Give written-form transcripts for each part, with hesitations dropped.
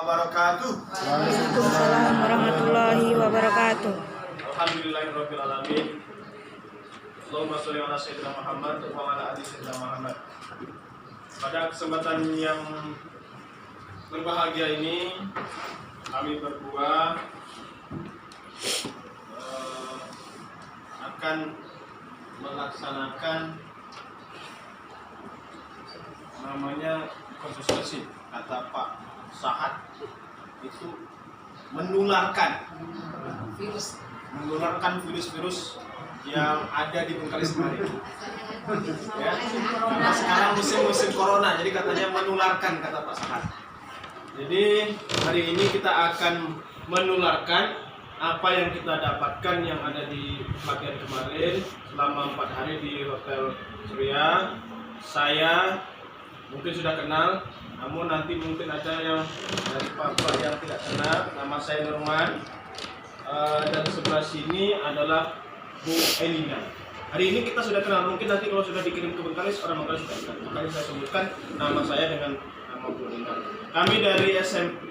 wabarakatuh. Waalaikumsalam warahmatullahi wabarakatuh. Alhamdulillahirabbil alamin. Allahumma sholli ala sayyidina Muhammad wa ala ali sayyidina Muhammad. Pada kesempatan yang berbahagia ini kami berdua akan melaksanakan namanya konsultasi. Kata Pak Sahat itu menularkan virus-virus yang ada di Bengkalis kemarin. Ya, karena sekarang musim corona, jadi katanya menularkan, kata Pak Sahat. Jadi hari ini kita akan menularkan apa yang kita dapatkan yang ada di pelatihan kemarin selama 4 hari di Hotel Surya. Saya mungkin sudah kenal, namun nanti mungkin ada yang dari Papua yang tidak kenal. Nama saya Nurman, dan sebelah sini adalah Bu Elina. Hari ini kita sudah kenal, mungkin nanti kalau sudah dikirim ke Bengkalis, orang Bengkalis sudah kenal. Makanya saya sebutkan nama saya dengan nama Bu Elina. Kami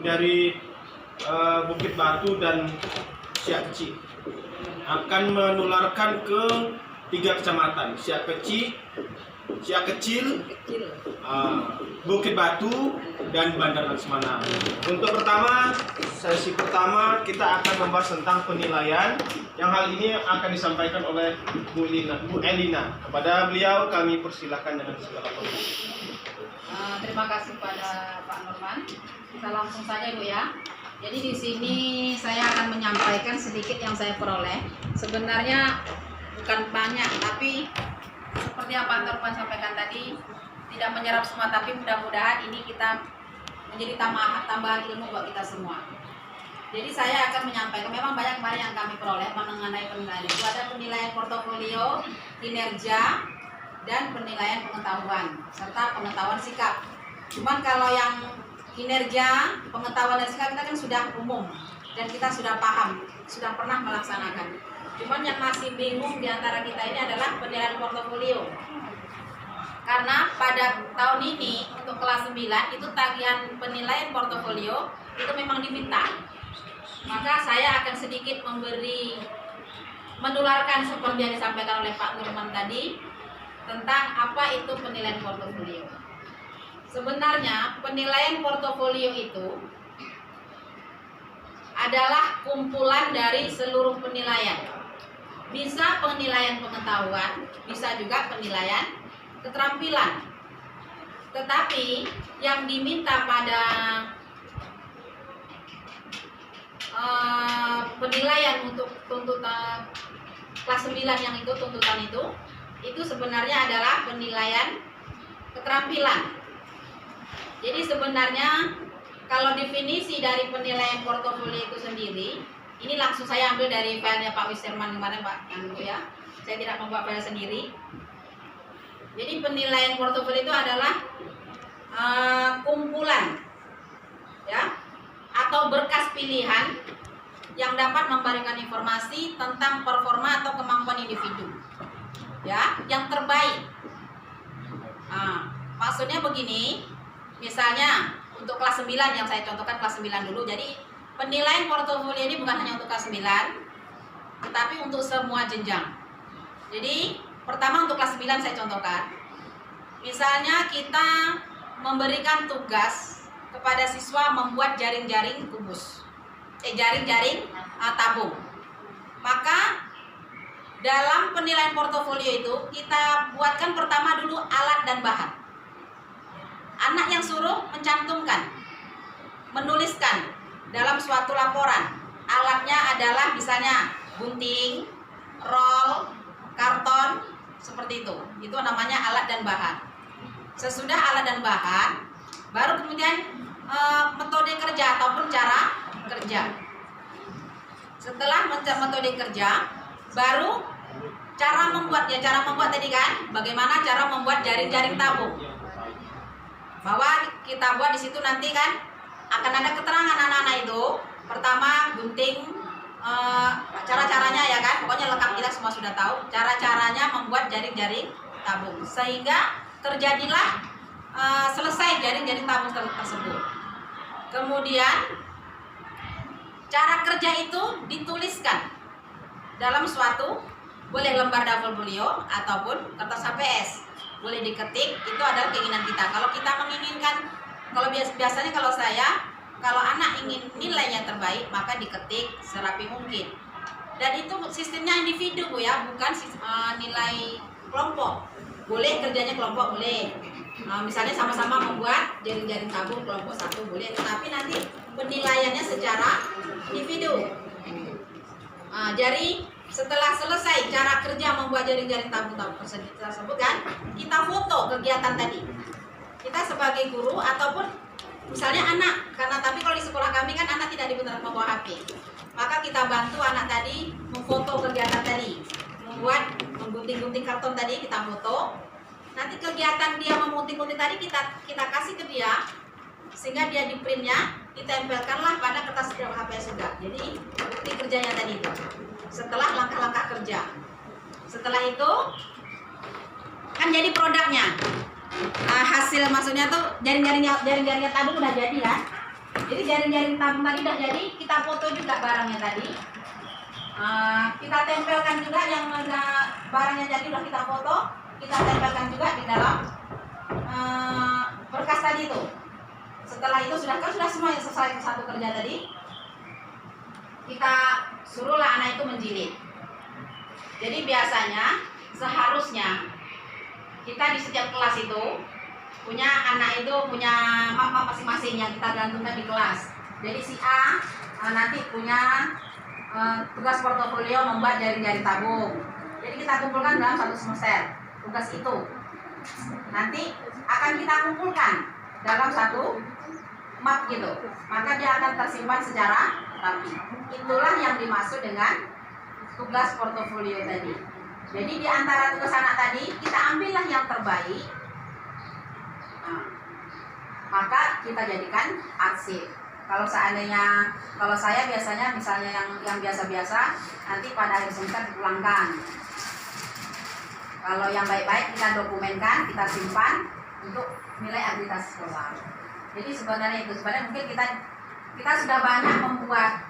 dari Bukit Batu dan Siak Kecil akan menularkan ke 3 kecamatan: Siak Kecil, Bukit Batu, dan Bandar Laksmana. Untuk sesi pertama kita akan membahas tentang penilaian, yang hal ini akan disampaikan oleh Bu Elina. Kepada beliau kami persilahkan dengan segala hormat. Terima kasih pada Pak Nurman. Kita langsung saja Bu ya. Jadi di sini saya akan menyampaikan sedikit yang saya peroleh. Sebenarnya bukan banyak, tapi seperti yang Pak Nurman sampaikan tadi, tidak menyerap semua, tapi mudah-mudahan ini kita menjadi tambahan ilmu buat kita semua. Jadi saya akan menyampaikan, memang banyak yang kami peroleh mengenai penilaian itu. Ada penilaian portofolio, kinerja, dan penilaian pengetahuan, serta pengetahuan sikap. Cuman kalau yang kinerja, pengetahuan dan sikap kita kan sudah umum, dan kita sudah paham, sudah pernah melaksanakan. Cuman yang masih bingung di antara kita ini adalah penilaian portofolio. Karena pada tahun ini untuk kelas 9 itu tagihan penilaian portofolio itu memang diminta. Maka saya akan sedikit menularkan seperti yang disampaikan oleh Pak Nurman tadi tentang apa itu penilaian portofolio. Sebenarnya penilaian portofolio itu adalah kumpulan dari seluruh penilaian. Bisa penilaian pengetahuan, bisa juga penilaian keterampilan. Tetapi yang diminta pada penilaian untuk tuntutan kelas 9 yang itu tuntutan itu sebenarnya adalah penilaian keterampilan. Jadi sebenarnya kalau definisi dari penilaian portofolio itu sendiri, ini langsung saya ambil dari filenya Pak Wisirman kemarin Pak ya. Saya tidak membuat file sendiri. Jadi penilaian portofolio itu adalah kumpulan ya atau berkas pilihan yang dapat memberikan informasi tentang performa atau kemampuan individu ya yang terbaik. Maksudnya begini, misalnya untuk kelas 9 yang saya contohkan kelas 9 dulu. Jadi penilaian portofolio ini bukan hanya untuk kelas 9, tetapi untuk semua jenjang. Jadi pertama untuk kelas 9 saya contohkan. Misalnya kita memberikan tugas kepada siswa membuat jaring-jaring kubus. Jaring-jaring tabung. Maka dalam penilaian portofolio itu kita buatkan pertama dulu alat dan bahan. Anak yang suruh mencantumkan, menuliskan dalam suatu laporan. Alatnya adalah misalnya gunting, roll, karton, seperti itu. Itu namanya alat dan bahan. Sesudah alat dan bahan, baru kemudian metode kerja ataupun cara kerja. Setelah metode kerja, baru cara membuat tadi kan, bagaimana cara membuat jaring-jaring tabung. Bahwa kita buat di situ nanti kan akan ada keterangan anak-anak itu. Pertama gunting, cara-caranya ya kan, pokoknya lengkap, kita semua sudah tahu cara-caranya membuat jaring-jaring tabung, sehingga terjadilah selesai jaring-jaring tabung tersebut. Kemudian cara kerja itu dituliskan dalam suatu, boleh lembar double folio ataupun kertas HPS, boleh diketik. Itu adalah keinginan kita. Kalau kita menginginkan, kalau biasanya kalau anak ingin nilainya terbaik, maka diketik serapi mungkin. Dan itu sistemnya individu Bu ya, bukan nilai kelompok. Boleh kerjanya kelompok, boleh. Misalnya sama-sama membuat jaring-jaring tabung kelompok 1 boleh, tetapi nanti penilaiannya secara individu. Jadi setelah selesai cara kerja membuat jaring-jaring tabung tersebut kan, kita foto kegiatan tadi. Kita sebagai guru ataupun misalnya anak, tapi kalau di sekolah kami kan anak tidak dibenarkan membawa HP, maka kita bantu anak tadi memfoto kegiatan tadi, membuat menggunting-gunting karton tadi kita foto. Nanti kegiatan dia memunting-gunting tadi kita kasih ke dia, sehingga dia di printnya ditempelkanlah pada kertas HPS juga. Jadi bukti kerjanya tadi itu. Setelah langkah-langkah kerja, setelah itu kan jadi produknya. Hasil maksudnya tuh jaring-jaringnya tabung udah jadi ya. Jadi jaring-jaring tabung tadi udah jadi, kita foto juga barangnya tadi. Kita tempelkan juga yang ada barangnya jadi udah kita foto, kita tempelkan juga di dalam berkas tadi itu. Setelah itu sudah semua yang selesai satu kerja tadi, kita suruhlah anak itu menjilid. Jadi biasanya seharusnya kita di setiap kelas itu punya anak itu punya map masing-masing yang kita gantungkan di kelas. Jadi si A nanti punya tugas portofolio membuat jaring-jaring tabung. Jadi kita kumpulkan dalam satu semester tugas itu. Nanti akan kita kumpulkan dalam satu map gitu. Maka dia akan tersimpan secara rapi. Itulah yang dimaksud dengan tugas portofolio tadi. Jadi di antara tugas anak tadi kita ambillah yang terbaik. Maka kita jadikan arsip. Kalau saya biasanya misalnya yang biasa-biasa nanti pada akhir semester dipulangkan. Kalau yang baik-baik kita dokumenkan, kita simpan untuk nilai aktivitas sekolah. Jadi sebenarnya mungkin kita sudah banyak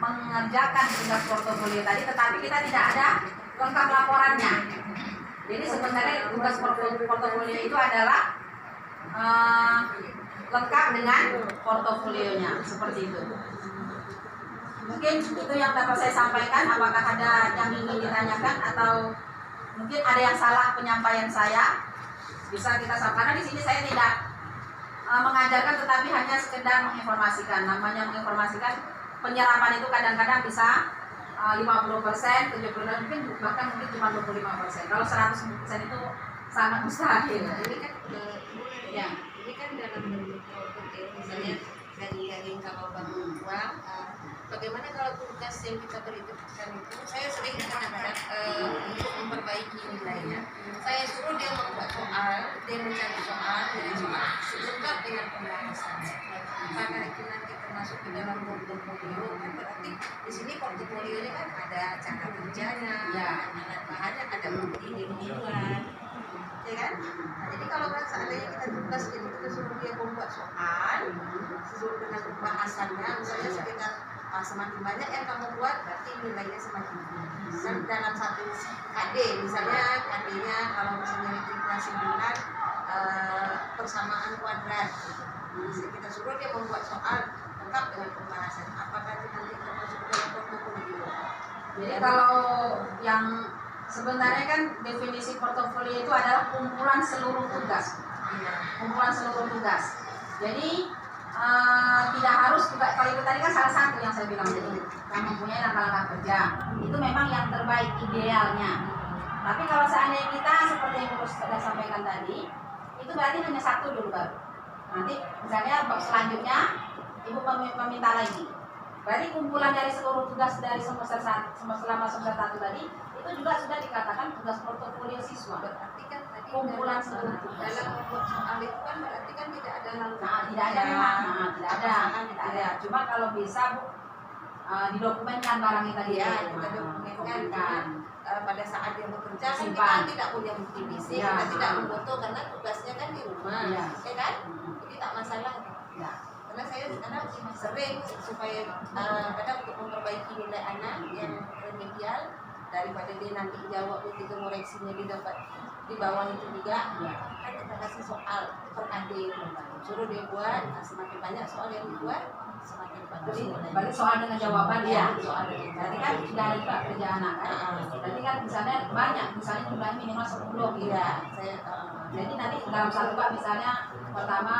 mengerjakan tugas portofolio tadi, tetapi kita tidak ada lengkap laporannya. Jadi sebenarnya tugas portofolio itu adalah lengkap dengan portofolionya, seperti itu. Mungkin itu yang dapat saya sampaikan. Apakah ada yang ingin ditanyakan atau mungkin ada yang salah penyampaian saya? Bisa kita sampaikan. Di sini saya tidak mengajarkan, tetapi hanya sekedar menginformasikan. Namanya menginformasikan, penyerapan itu kadang-kadang bisa 50%, 70%, mungkin bahkan cuma 25%. Kalau 100% itu sangat mustahil. Ini kan Ya. ini kan dalam bentuk detail, misalnya jaring-jaring kapal bangun uang. Bagaimana kalau tugas yang kita berikan itu, saya sering kadang-kadang untuk memperbaiki nilainya, saya suruh dia membuat soal, dia mencari soal dari soal lengkap dengan pembahasan. Karena itu nanti termasuk di dalam portofolio, kan berarti di sini portofolionya kan ada cara kerjanya, Ya. alat bahannya, ada bukti ilmuwan, ya kan? Nah, jadi kalau seandainya kita tugas itu kita suruh dia membuat soal, sesuai dengan pembahasannya, misalnya sekitar semakin banyak yang kamu buat, berarti nilainya semakin tinggi. Dan dalam satu KD, misalnya KD-nya kalau misalnya integrasi bulan persamaan kuadrat, jadi kita suruh dia membuat soal lengkap dengan pembahasan. Apakah itu nanti termasuk dalam portofolio? Jadi kalau yang sebenarnya kan definisi portofolio itu adalah kumpulan seluruh tugas. Kumpulan seluruh tugas. Jadi tidak harus juga, kalau itu tadi kan salah satu yang saya bilang, jadi yang mempunyai langkah-langkah kerja itu memang yang terbaik idealnya. Tapi kalau seandainya kita seperti yang Guru sudah sampaikan tadi, itu berarti hanya satu dulu baru. Nanti misalnya bab selanjutnya Ibu meminta lagi. Berarti kumpulan dari seluruh tugas dari semester selama semester 1 tadi itu juga sudah dikatakan tugas portofolio siswa. Berarti kan tadi Kumpulan seluruh tugas. dalam membuat soal itu kan berarti kan tidak ada Tidak ada memang, tidak ada. Cuma kalau bisa Bu, didokumenkan barangnya tadi ya, ya. kita dokumenkan. Pada saat dia bekerja kan kita Simpan. tidak punya bukti fisik, Ya. kita tidak memfoto karena tugasnya kan di rumah, Ya. ya kan? Jadi tak masalah. Ya. Karena saya sekarang sering supaya kadang untuk memperbaiki nilai anak yang remedial, daripada dia nanti jawab ketika koreksinya didapat di bawah itu juga, kan kita kasih soal per adik, suruh dia buat. Semakin banyak soal yang dibuat, semakin bagus. Berarti soal dengan jawaban ya. Soal dengan Berarti kan tidak ada juga kerja anak kan. Berarti kan misalnya banyak, misalnya jumlah minimal 10 gitu. Iya, saya Jadi nanti dalam satu bab misalnya pertama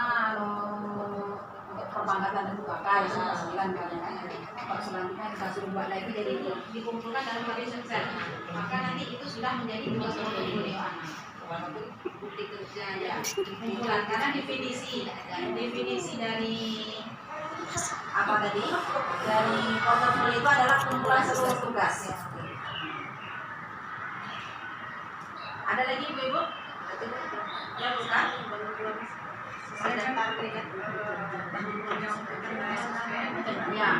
perbangkatan dan bukakan 9 kan ya kan. Kalau selanjutnya dikasih buat lagi jadi dikumpulkan dalam satu set. Maka nanti itu sudah menjadi tugas portofolio anak. bukti kerja ya. Kumpulan karena definisi dari apa tadi? Dari portofolio itu adalah kumpulan seluruh tugas. Ada lagi Ibu? Ya bukan? Ada target. Ya.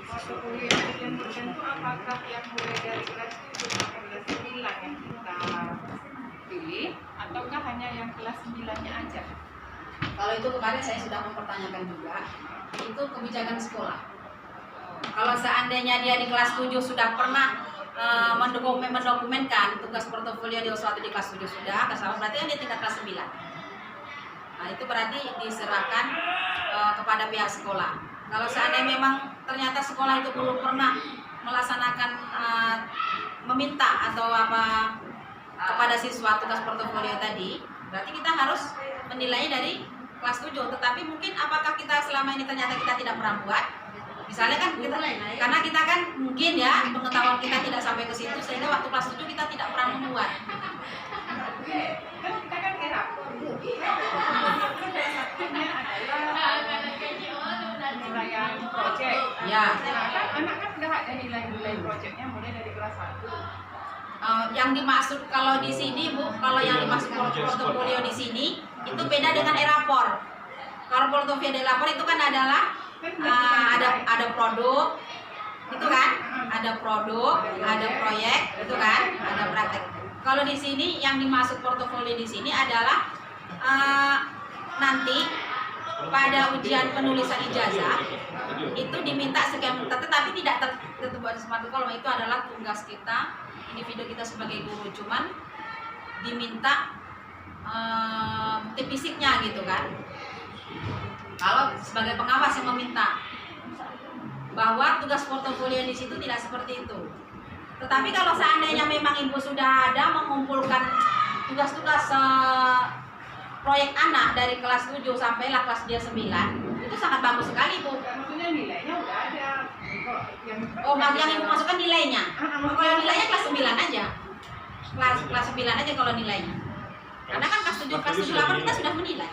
Portofolio yang sekian persen itu apakah yang mulai dari kelas 7 sampai kelas 9 yang kita pilih, ataukah hanya yang kelas 9-nya aja? Kalau itu kemarin saya sudah mempertanyakan juga, itu kebijakan sekolah. Kalau seandainya dia di kelas 7 sudah pernah mendokumenkan tugas portofolio di suatu di kelas 7 sudah, berarti kan di tingkat kelas 9. Nah, itu berarti diserahkan kepada pihak sekolah. Kalau seandainya memang ternyata sekolah itu belum pernah melaksanakan meminta atau apa kepada siswa tugas portofolio tadi, berarti kita harus menilainya dari kelas 7. Tetapi mungkin apakah kita selama ini ternyata kita tidak pernah buat? Misalnya kan kita, karena kita kan mungkin ya pengetahuan kita tidak sampai ke situ sehingga waktu kelas 7 kita tidak pernah membuat. Kan kita kan era penilaian proyek. Ya. Nah, kan anak kan sudah ada nilai proyeknya mulai dari kelas 1. Yang dimaksud kalau di sini Bu, kalau yang dimaksud portofolio di sini itu beda dengan erapor. Kalau portofolio erapor itu kan adalah ada produk, itu kan, ada produk, ada proyek, itu kan, ada praktek. Kalau di sini yang dimaksud portofolio di sini adalah nanti pada ujian penulisan ijazah itu diminta sekian, tetapi tidak tertentu semata kalau itu adalah tugas kita, individu kita sebagai guru, cuman diminta bukti fisiknya gitu kan. Kalau sebagai pengawas yang meminta bahwa tugas portofolio di situ tidak seperti itu. Tetapi kalau seandainya memang ibu sudah ada mengumpulkan tugas-tugas proyek anak dari kelas 7 sampailah kelas dia 9, itu sangat bagus sekali Bu. Maksudnya nilainya udah ada. Yang ibu masukkan nilainya. Kalau nilainya kelas 9 aja. Kelas 9 aja kalau nilainya. Karena kan kelas 7 kelas 8 kita sudah menilai.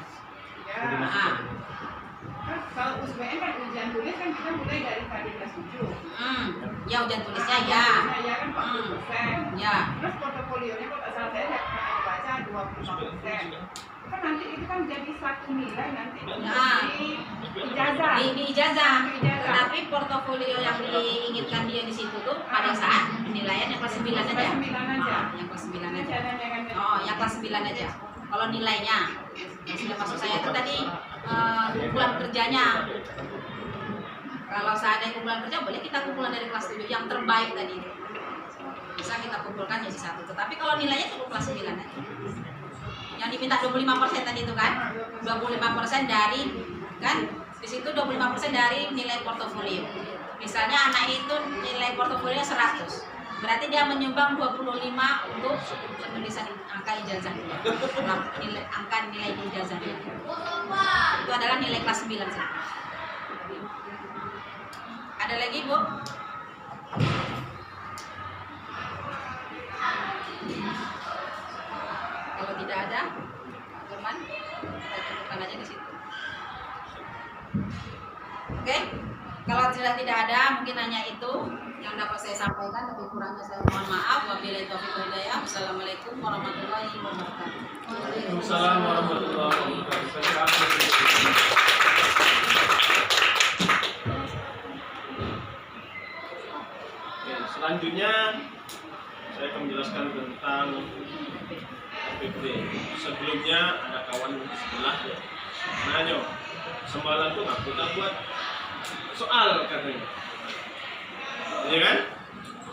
Ya. Kalau USBN kan ujian tulis kan kita mulai dari tadi kelas 7. Ya ujian tulisnya ya. Ya kan 40%. Ya. Terus portofolionya kalau nggak salah saya pernah baca 25%. Kan nanti itu kan jadi satu nilai nanti di ijazah. Di ijazah. Tetapi portofolio yang diinginkan dia di situ tuh pada saat penilaian yang kelas 9 aja. Kelas 9 aja. Yang kelas 9 aja. Kan, Yang kelas 9 aja. Kalau nilainya yang sudah masuk saya itu tadi kumpulan kerjanya. Kalau seandainya kumpulan kerja boleh kita kumpulan dari kelas 7 yang terbaik tadi. Bisa kita kumpulkan jadi satu. Tetapi kalau nilainya cukup kelas 9 aja. Yang diminta 25% tadi itu kan, 25% dari kan, di situ 25% dari nilai portofolio. Misalnya anak itu nilai portofolio 100, berarti dia menyumbang 25 untuk penulisan angka ijazah. Angka nilai di ijazahnya. Itu adalah nilai kelas 9 saja. Ada lagi Bu? Kalau tidak ada, Firman, kita cukupkan aja di situ. Oke, kalau sudah tidak ada, mungkin hanya itu yang dapat saya sampaikan. Lebih kurangnya saya mohon maaf. Wabillahi taufiq wal hidayah. Wassalamualaikum warahmatullahi wabarakatuh. Waalaikumsalam warahmatullahi wabarakatuh. Oke, selanjutnya saya akan menjelaskan tentang sebelumnya ada kawan sebelah ya nanya, semalam tuh aku tak buat soal katanya, ya kan?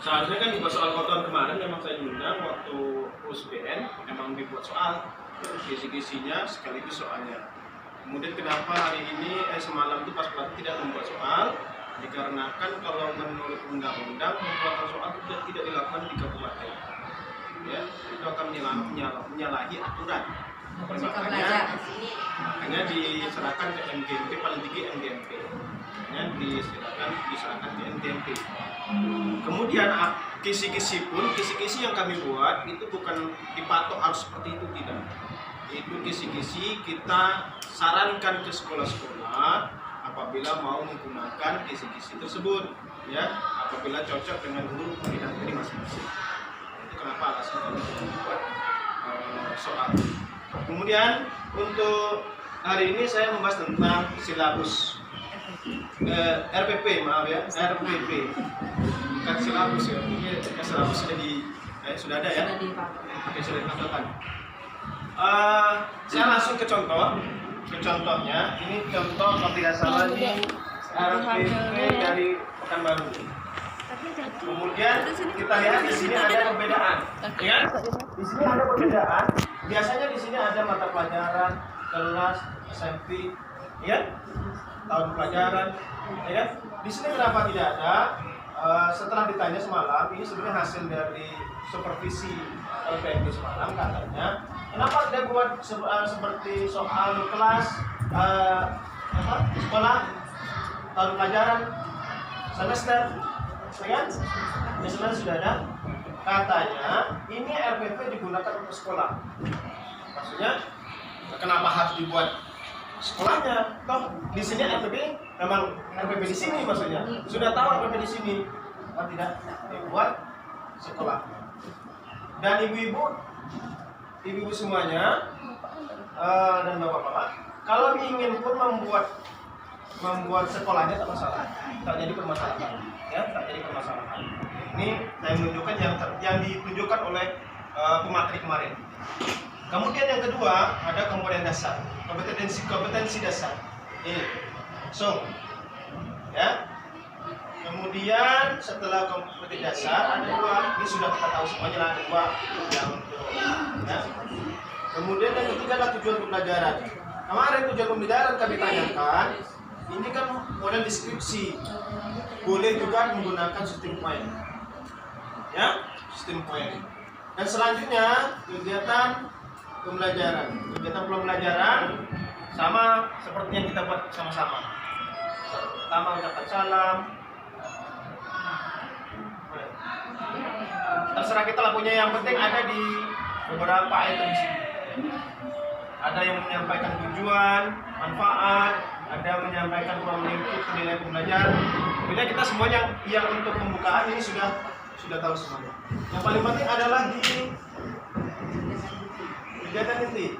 Seharusnya kan dibuat soal kotor kemarin memang saya diundang waktu USBN memang dibuat soal kisi-kisinya sekaligus soalnya. Kemudian kenapa hari ini semalam itu pas pelatih tidak membuat soal? Dikarenakan kalau menurut undang-undang pembuatan soal itu tidak dilakukan di kabupaten. Ya, itu akan menyalahi aturan. Makanya diserahkan ke MGMP, paling tinggi MGMP. Diserahkan ke MGMP. Kemudian kisi-kisi yang kami buat itu bukan dipatok harus seperti itu, tidak. Itu kisi-kisi kita sarankan ke sekolah-sekolah apabila mau menggunakan kisi-kisi tersebut, ya, apabila cocok dengan guru bidang ini masing-masing. Itu kenapa alasan kami membuat soal. Kemudian untuk hari ini saya membahas tentang silabus RPP, maaf ya, RPP bukan silabus ya, ini silabus sudah ada ya, oke, sudah ditampilkan. Saya langsung ke contohnya. Ini contoh kalau tidak salah ini RPP dari Pekanbaru. Kemudian kita lihat di sini ada perbedaan, ya. Di sini ada perbedaan. Biasanya di sini ada mata pelajaran, kelas, SMP, ya, tahun pelajaran, ya kan? Di sini kenapa tidak ada? Setelah ditanya semalam, ini sebenarnya hasil dari supervisi LPMP semalam, katanya kenapa tidak buat seperti soal kelas, sekolah, tahun pelajaran, semester, ya kan? Ini sebenarnya sudah ada. Katanya ini RPP digunakan untuk sekolah. Maksudnya kenapa harus dibuat sekolahnya? Toh di sini RPP memang RPP di sini, maksudnya sudah tahu RPP di sini. Kenapa tidak dibuat sekolah? Dan ibu-ibu semuanya dan bapak-bapak, kalau ingin pun membuat sekolahnya tak masalah, tak jadi permasalahan, ya, tak jadi permasalahan. Ini saya menunjukkan yang ditunjukkan oleh pemateri kemarin. Kemudian yang kedua ada komponen dasar, kompetensi dasar. Ini, ya. Kemudian setelah kompetensi dasar ada dua, ini sudah kita tahu semuanya lah, ada dua yang ya. Kemudian yang ketiga adalah tujuan pembelajaran. Kemarin tujuan pembelajaran kami tanyakan, ini kan model deskripsi, boleh juga menggunakan sistem poin, ya, sistem poin. Dan selanjutnya kegiatan pembelajaran, pembelajaran sama seperti yang kita buat sama-sama. Pertama ucapan salam. Terserah kita lah, punya yang penting ada di beberapa item di sini. Ada yang menyampaikan tujuan, manfaat, ada menyampaikan ruang lingkup penilaian pembelajaran. Bila kita semuanya yang untuk pembukaan ini sudah tahu semuanya. Yang paling penting adalah di kegiatan inti.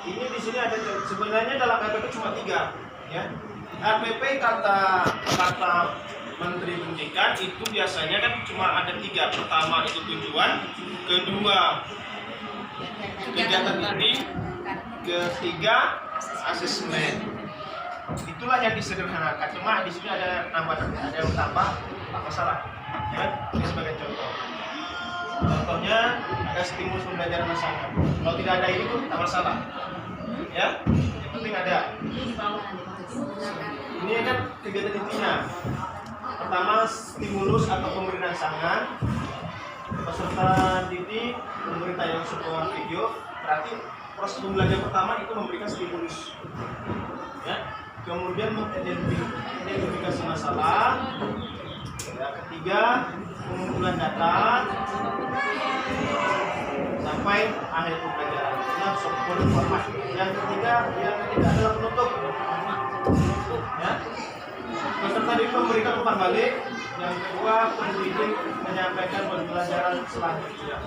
Ini di sini ada, sebenarnya dalam RPP cuma 3, ya. RPP kata Menteri Pendidikan itu biasanya kan cuma ada 3. Pertama itu tujuan, kedua kegiatan inti, ketiga asesmen. Itulah yang disederhanakan. Cuma di sini ada yang tambah, tak masalah. Ya, ini sebagai contoh. Contohnya ada stimulus pembelajaran masyarakat. Kalau tidak ada ini pun tak masalah. Ya, yang penting ada. Ini kan kegiatan intinya. Pertama, stimulus atau pemberi rangsangan. Peserta didik memberi tayang sebuah video. Berarti proses pembelajaran pertama itu memberikan stimulus. Ya. Kemudian mengidentifikasi masalah. Ya, ketiga, pengumpulan data sampai akhir pembelajaran. Yang sepuluh format. Yang ketiga adalah penutup. Ya. Peserta didik memberikan umpan balik. Yang kedua, pendidik menyampaikan pembelajaran selanjutnya.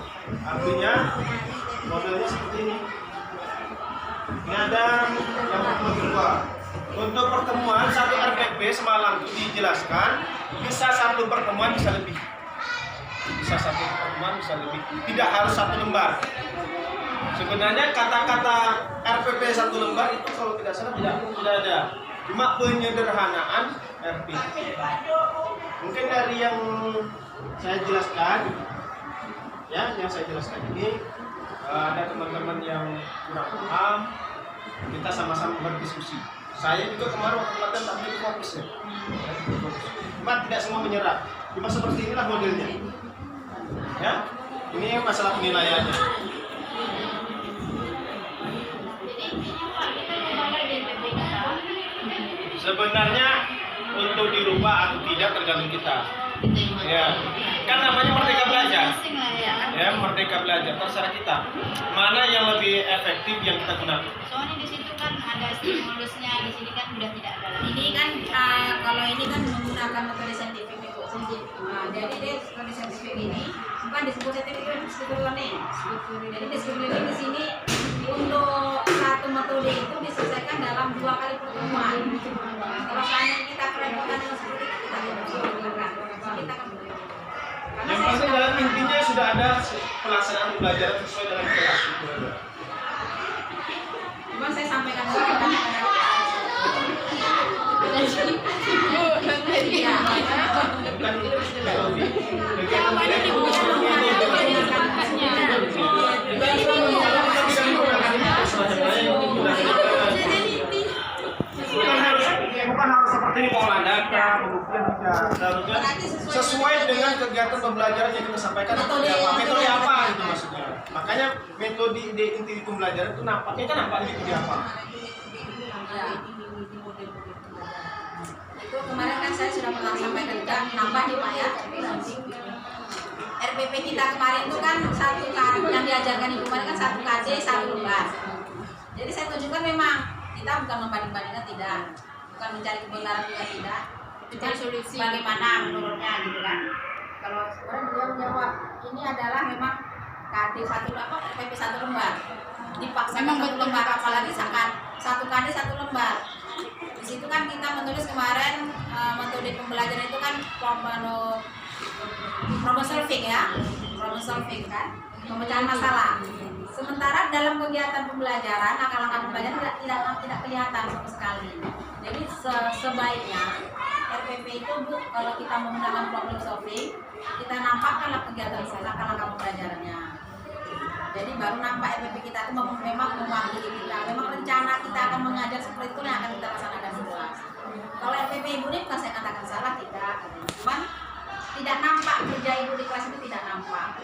Artinya modelnya seperti ini. Ini ada yang kedua. Untuk pertemuan satu RPP semalam itu dijelaskan bisa satu pertemuan bisa lebih. bisa satu pertemuan, bisa lebih. Tidak harus satu lembar. Sebenarnya kata-kata RPP satu lembar itu kalau tidak salah tidak ada. Cuma penyederhanaan RPP. Mungkin dari yang saya jelaskan, ya, yang saya jelaskan ini ada teman-teman yang kurang paham, kita sama-sama berdiskusi. Saya juga kemarin waktu latihan tak begitu fokus ya. Cuma tidak semua menyerah. Cuma seperti inilah modelnya. Ya, ini masalah penilaiannya. Sebenarnya untuk dirubah atau tidak tergantung kita. Ya, kan namanya merdeka belajar. Ya, merdeka belajar terserah kita. Mana yang lebih efektif yang kita gunakan. Soalnya di situ kan ada stimulusnya, di sini kan udah tidak ada lagi. Ini kan kalau ini kan menggunakan metode saintifik itu. Jadi dia metode saintifik ini bukan disebut saintifik, disebut learning. Jadi disebut learning di sini untuk satu metode itu diselesaikan dalam 2 kali pertemuan. Kalau seandainya kita kerepotan dengan seperti itu kita tidak bisa lakukan. Kita kan Yang penting dalam intinya sudah ada pelaksanaan pembelajaran sesuai dengan kelas. Cuma saya sampaikan dulu kan bukan harus seperti ini pola data, pembuktian tidak. Seharusnya sesuai dengan kegiatan pembelajaran yang kita sampaikan. Metode apa itu maksudnya. Makanya metode inti pembelajaran itu nampaknya kan nampak metode apa. Itu kemarin kan saya sudah pernah sampaikan juga, nambah nih Pak ya. RPP kita kemarin itu kan satu KD yang diajarkan Ibu kemarin kan 1 KD 1 lembar. Jadi saya tunjukkan memang kita bukan membanding-bandingkan, tidak, bukan mencari kebenaran juga tidak, mencari solusi bagaimana menurutnya gitu kan. Kalau sekarang beliau menjawab ini adalah memang KD 1 RPP 1 lembar. Dipaksa memang 1 lembar, apalagi sangat 1 KD 1 lembar. Di situ kan kita menulis kemarin metode pembelajaran itu kan problem solving ya, problem solving kan, pemecahan masalah. Sementara dalam kegiatan pembelajaran, langkah-langkah pembelajaran tidak kelihatan sama sekali. Jadi sebaiknya RPP itu Bu, kalau kita menggunakan problem solving, kita nampakkanlah kegiatan langkah-langkah pembelajarannya. Jadi baru nampak RPP kita itu memang mewakili kita. Memang rencana kita akan mengajar seperti itu yang akan kita laksanakan semua. Kalau RPP Ibu ini bukan saya katakan salah, tidak. Cuman tidak nampak kerja Ibu di kelas itu tidak nampak.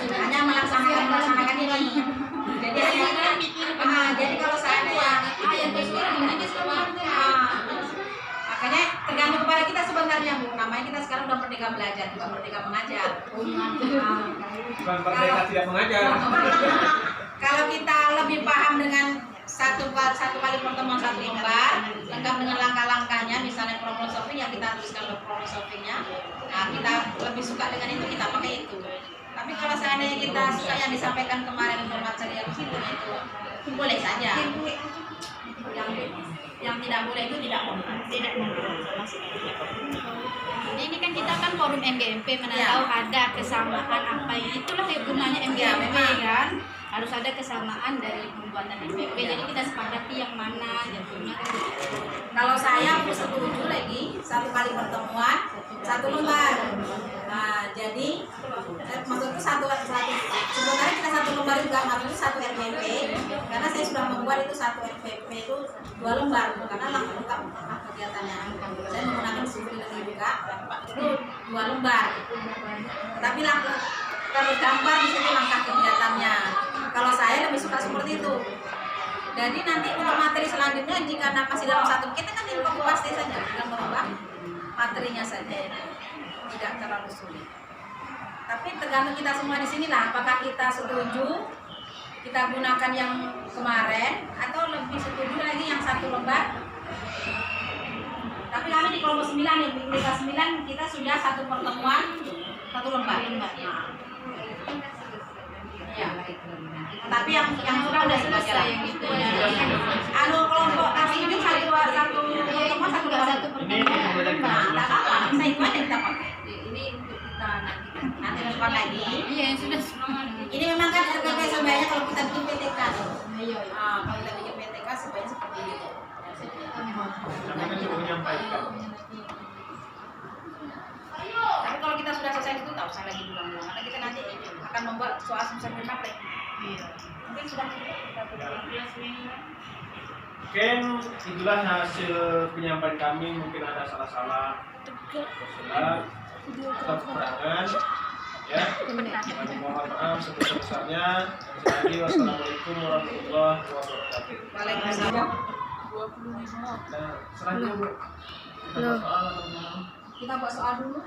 Hanya melaksanakan ini. Jadi kalau saya makanya tergantung kepada kita sebenarnya Bu. Namanya kita sekarang udah merdeka belajar, bukan merdeka mengajar. Bukan merdeka tidak mengajar. Kalau kita lebih paham dengan satu kali pertemuan 1 lembar, lengkap dengan langkah-langkahnya, misalnya problem solving yang kita tuliskan problem solvingnya, nah kita lebih suka dengan itu, kita pakai itu. Tapi kalau seandainya kita suka yang disampaikan kemarin materi yang itu boleh saja. Yang tidak boleh itu tidak Ini kan kita kan forum MGMP, mana tahu ada kesamaan apa, itulah yang gunanya MGMP kan. Harus ada kesamaan dari pembuatan MPP, jadi kita sepakati yang mana jatuhnya. Kalau saya aku setuju lagi 1 kali pertemuan 1 lembar. Nah, jadi maksudku sebenarnya kita 1 lembar juga, maksudnya 1 RPP, karena saya sudah membuat itu 1 RPP itu 2 lembar karena lengkap kegiatannya. Saya menggunakan sumber lagi juga itu 2 lembar. Tapi tergambar di sini langkah kegiatannya. Kalau saya lebih suka seperti itu. Jadi nanti untuk materi selanjutnya jika masih dalam 1 kita kan tinggal copy paste saja, tinggal merubah materinya saja, tidak terlalu sulit. Tapi tergantung kita semua di sinilah, apakah kita setuju kita gunakan yang kemarin atau lebih setuju lagi yang 1 lembar. Tapi kami di kelompok 9 ya, di kelas 9 kita sudah 1 pertemuan 1 lembar. Ya. Tapi yang sudah selesai yang gitu. Kelompok kami ini satu pertemuan 1 lembar. Ini Nanti respon lagi. Iya, yang sudah semua. Ini memang kan RPP sebaiknya kalau kita bikin PTK tuh. Ayo. Kalau kita bikin PTK sebaiknya seperti itu. Kami kan cuma menyampaikan. Tapi kalau kita sudah selesai itu tak usah lagi diulang-ulang. Karena kita nanti akan membuat soal semester 5 mungkin sudah Mungkin itulah hasil penyampaian kami. Mungkin ada salah-salah atau kekurangan. Ya, kami mohon maaf sebesar-besarnya. Sekali lagi wassalamualaikum warahmatullahi wabarakatuh. Waalaikumsalam. Nah, selanjutnya Bu, kita buat soal atau gimana? Kita buat soal dulu.